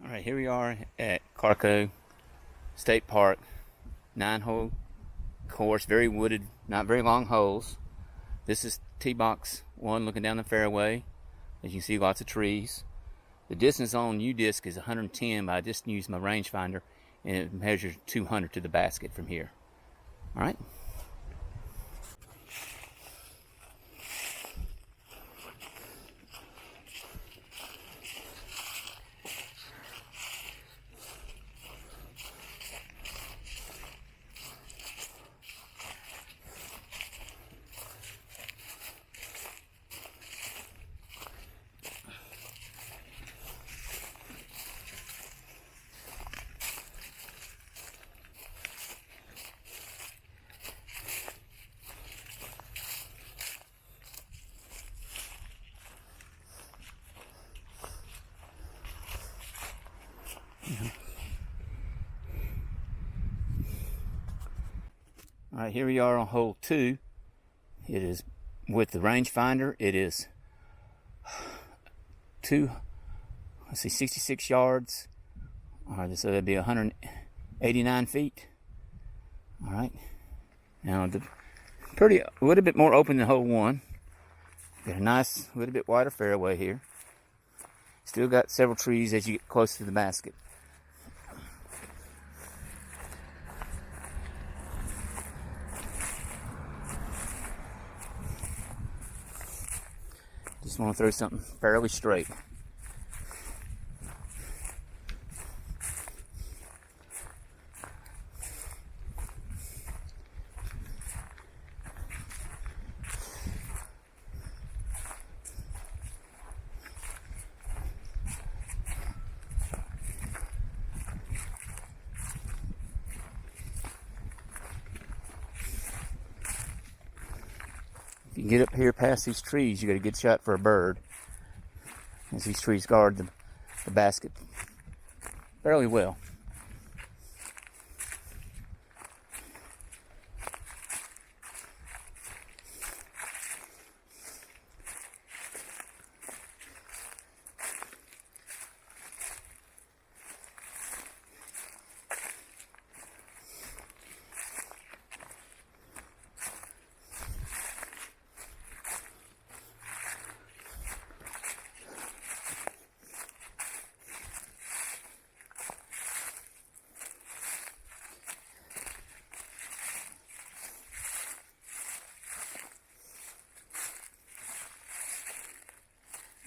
Alright, here we are at Clarkco State Park. 9-hole course, very wooded, not very long holes. This is tee box 1 looking down the fairway. As you can see, lots of trees. The distance on U-disc is 110, but I just used my rangefinder and it measures 200 to the basket from here. Alright. Alright, here we are on hole 2. It is with the rangefinder. It is 66 yards. Alright, so that'd be 189 feet. Alright. Now a little bit more open than hole 1. Got a nice, little bit wider fairway here. Still got several trees as you get close to the basket. Just want to throw something fairly straight. If you get up here past these trees, you got a good shot for a bird, as these trees guard the basket fairly well.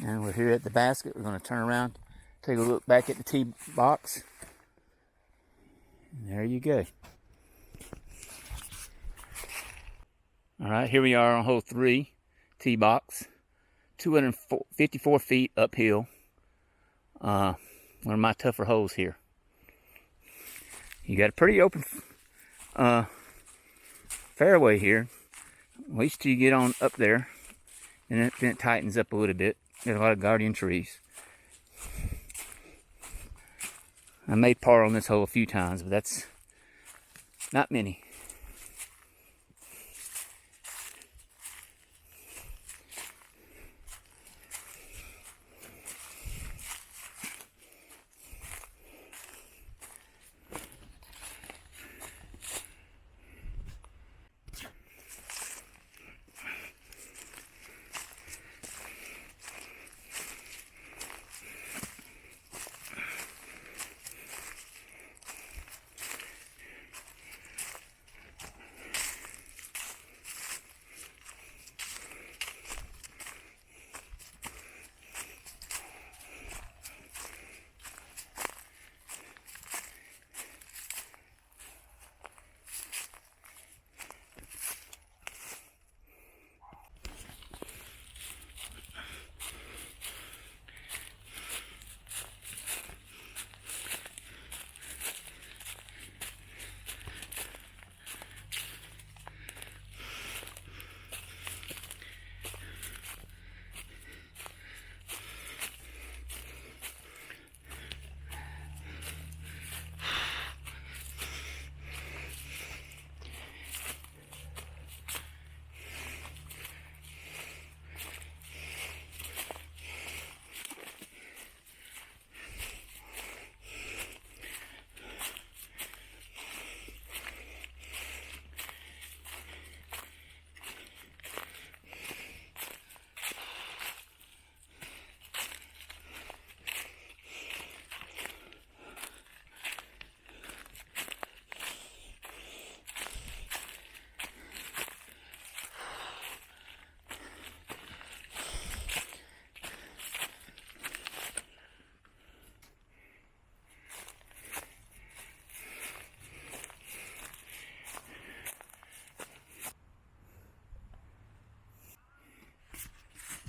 And we're here at the basket. We're going to turn around, take a look back at the tee box. And there you go. All right, here we are on hole 3, tee box. 254 feet uphill. One of my tougher holes here. You got a pretty open fairway here. At least till you get on up there. And then it tightens up a little bit. Got a lot of guardian trees. I made par on this hole a few times, but that's not many.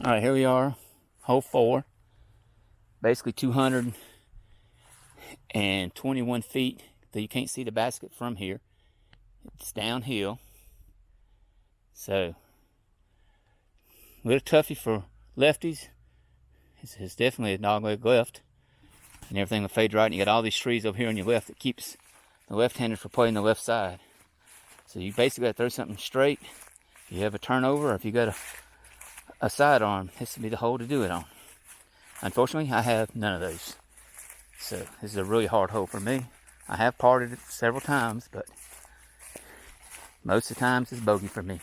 All right, here we are, hole 4. Basically 221 feet. So you can't see the basket from here. It's downhill. So, a little toughy for lefties. It's definitely a dogleg left. And everything will fade right. And you got all these trees over here on your left that keeps the left-handers from playing the left side. So you basically got to throw something straight. If you have a turnover or if you got a sidearm, this would be the hole to do it on. Unfortunately, I have none of those. So this is a really hard hole for me. I have parted it several times, but most of the times it's bogey for me.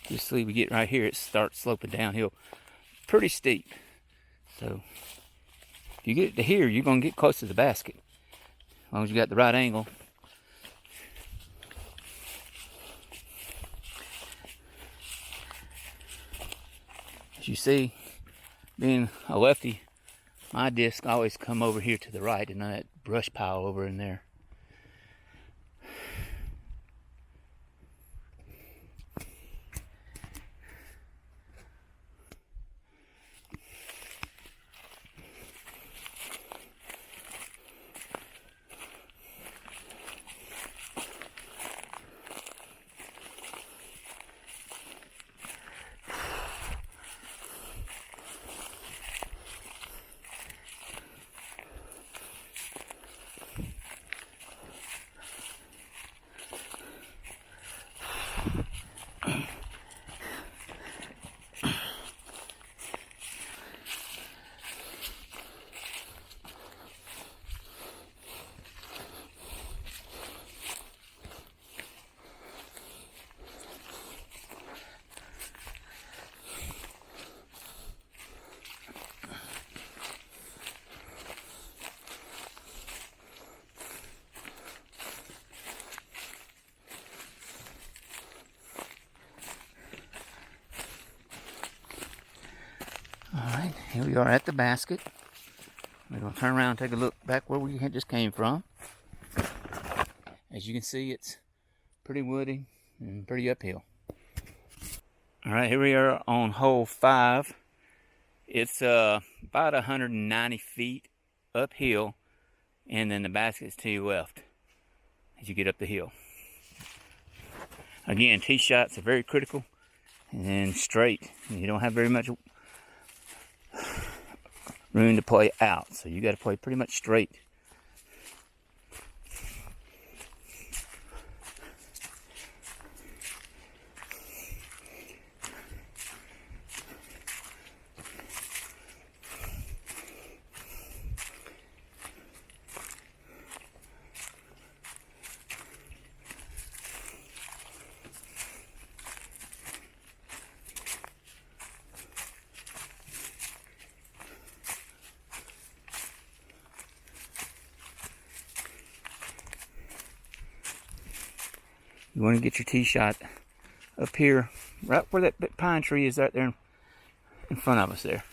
You see, we get right here, it starts sloping downhill pretty steep. So if you get it to here, you're going to get close to the basket. As long as you got the right angle. As you see, being a lefty, my disc always come over here to the right and that brush pile over in there. Alright, here we are at the basket. We're going to turn around and take a look back where we just came from. As you can see, it's pretty woody and pretty uphill. Alright, here we are on hole 5. It's about 190 feet uphill, and then the basket's to your left as you get up the hill. Again, tee shots are very critical, and then straight. You don't have very much room to play out, so you got to play pretty much straight. You want to get your tee shot up here, right where that pine tree is right there in front of us there.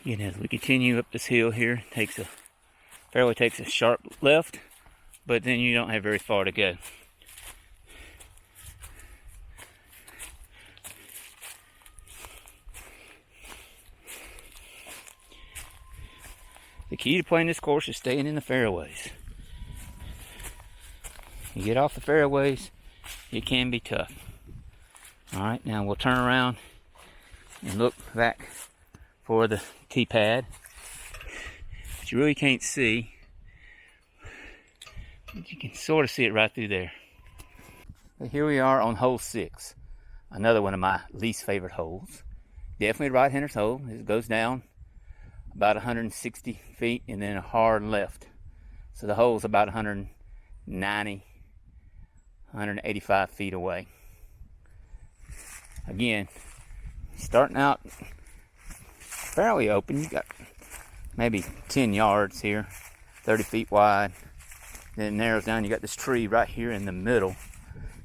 Again, as we continue up this hill here, fairway takes a sharp left, but then you don't have very far to go. The key to playing this course is staying in the fairways. You get off the fairways, it can be tough. Alright, now we'll turn around and look back for the tee pad. But you really can't see. But you can sort of see it right through there. But here we are on hole 6. Another one of my least favorite holes. Definitely a right-hander's hole. It goes down about 160 feet and then a hard left. So the hole's about 190, 185 feet away. Again, starting out fairly open. You got maybe 10 yards here, 30 feet wide. Then it narrows down. You got this tree right here in the middle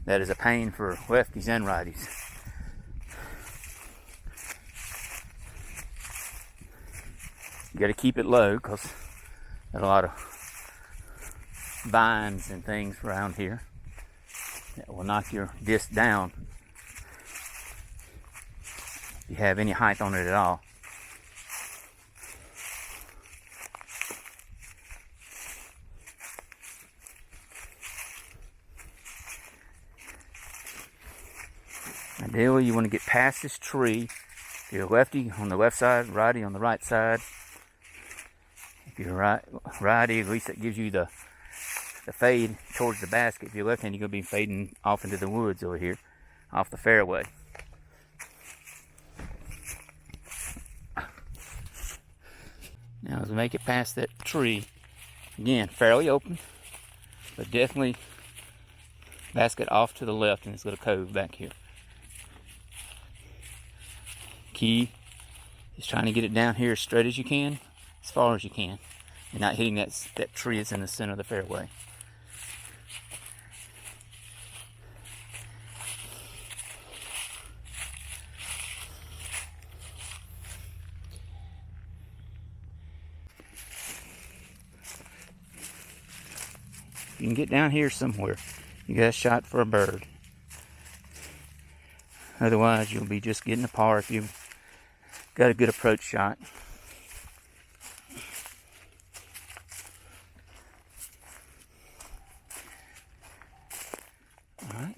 that is a pain for lefties and righties. You got to keep it low because there's a lot of vines and things around here that will knock your disc down if you have any height on it at all. Ideally, you want to get past this tree. If you're a lefty, on the left side, righty on the right side. If you're righty, at least that gives you the fade towards the basket. If you're left-handed, you're going to be fading off into the woods over here, off the fairway. Now, as we make it past that tree, again, fairly open, but definitely basket off to the left in this little cove back here. Key is trying to get it down here as straight as you can, as far as you can, and not hitting that tree that's in the center of the fairway. You can get down here somewhere. You got a shot for a bird. Otherwise, you'll be just getting a par if you've got a good approach shot. Alright.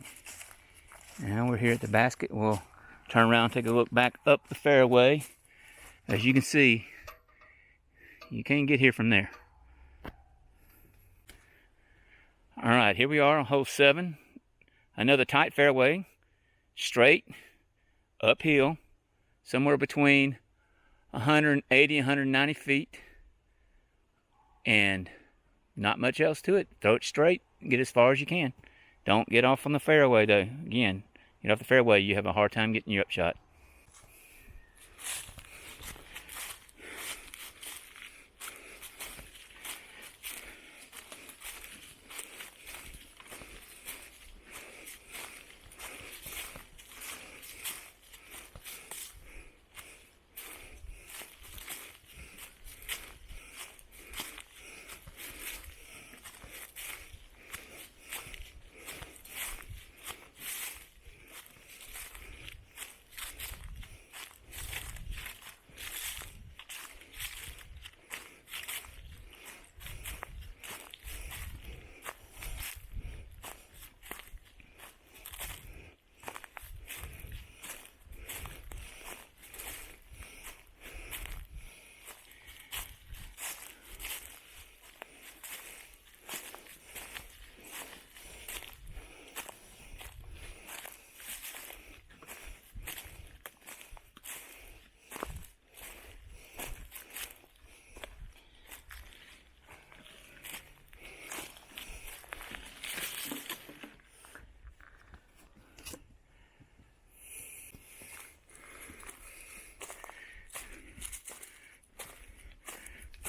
Now we're here at the basket. We'll turn around and take a look back up the fairway. As you can see, you can't get here from there. Alright, here we are on hole 7. Another tight fairway. Straight, uphill, somewhere between 180 and 190 feet. And not much else to it. Throw it straight, get as far as you can. Don't get off on the fairway though. Again, get off the fairway, you have a hard time getting your upshot.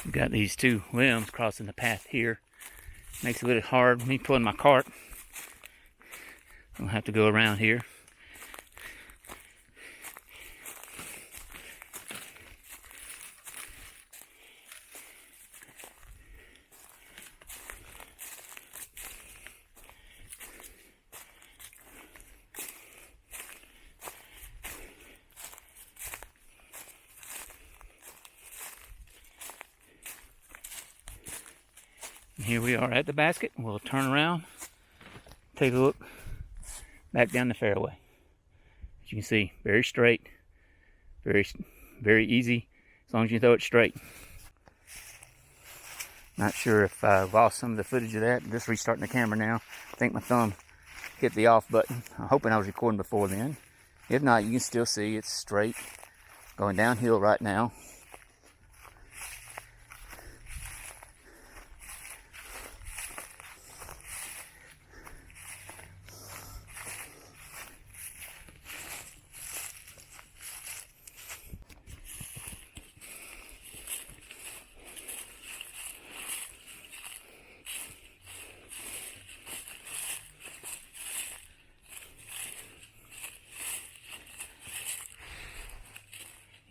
We've got these two limbs crossing the path here. Makes it a little hard. Me pulling my cart. I'll have to go around here. Here we are at the basket. We'll turn around, take a look back down the fairway. As you can see, very straight, very easy, as long as you throw it straight. Not sure if I lost some of the footage of that. I'm just restarting the camera now. I think my thumb hit the off button. I'm hoping I was recording before then. If not, you can still see it's straight, going downhill right now.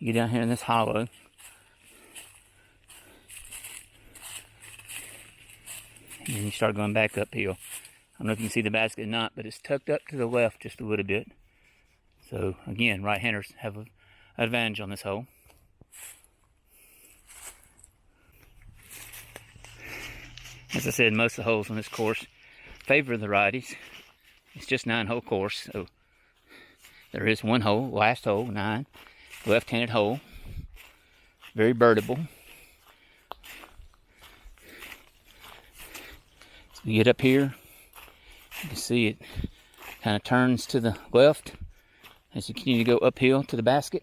You get down here in this hollow. And then you start going back uphill. I don't know if you can see the basket or not, but it's tucked up to the left just a little bit. So again, right-handers have an advantage on this hole. As I said, most of the holes on this course favor the righties. It's just 9-hole course, so there is one hole, last hole, 9, left-handed hole, very birdable. So you get up here, you can see it kind of turns to the left as you continue to go uphill to the basket.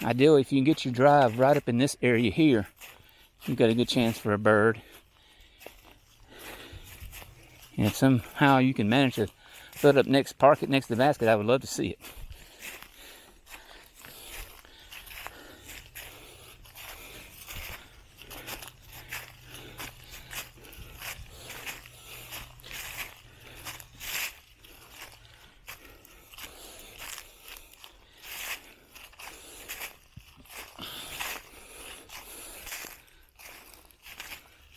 Ideally, if you can get your drive right up in this area here, you've got a good chance for a bird. And if somehow you can manage to put it up park it next to the basket, I would love to see it.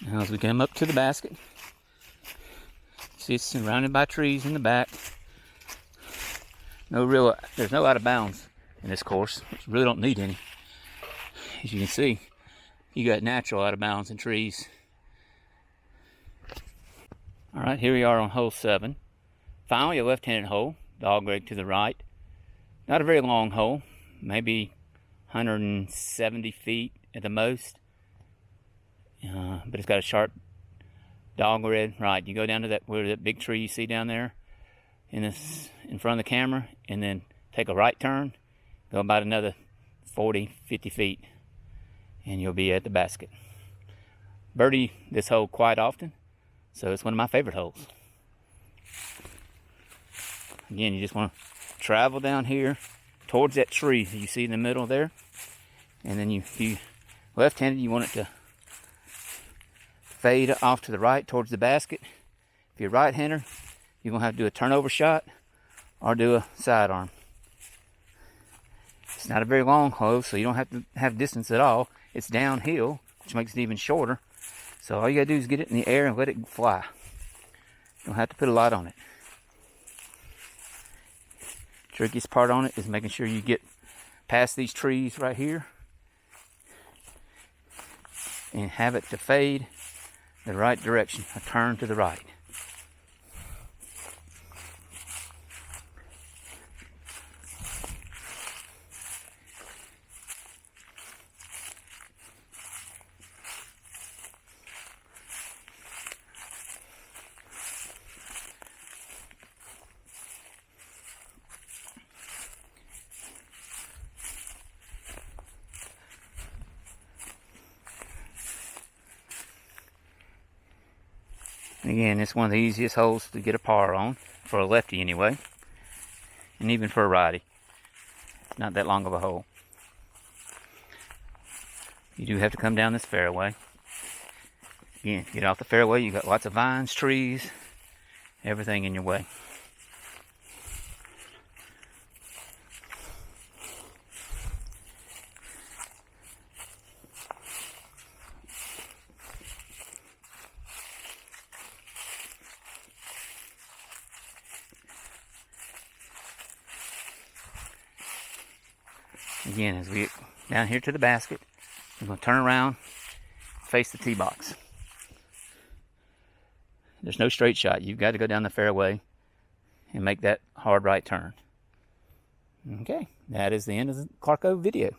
Now as we come up to the basket, see it's surrounded by trees in the back. There's no out of bounds in this course, which you really don't need any. As you can see, you got natural out of bounds and trees. Alright, here we are on hole 7. Finally a left-handed hole, dog leg to the right. Not a very long hole, maybe 170 feet at the most. But it's got a sharp dog leg right. You go down to that big tree you see down there in front of the camera, and then take a right turn, go about another 40-50 feet, and you'll be at the basket. Birdie this hole quite often, so it's one of my favorite holes. Again, you just want to travel down here towards that tree that you see in the middle there, and then if you left-handed, you want it to fade off to the right towards the basket. If you're right-hander, you're going to have to do a turnover shot or do a sidearm. It's not a very long hole, so you don't have to have distance at all. It's downhill, which makes it even shorter. So all you got to do is get it in the air and let it fly. You don't have to put a lot on it. Trickiest part on it is making sure you get past these trees right here and have it to fade the right direction, a turn to the right. Again, it's one of the easiest holes to get a par on, for a lefty anyway, and even for a righty. Not that long of a hole. You do have to come down this fairway. Again, get off the fairway, you got lots of vines, trees, everything in your way. Again, as we get down here to the basket, we're going to turn around, face the tee box. There's no straight shot. You've got to go down the fairway and make that hard right turn. Okay, that is the end of the Clarkco video.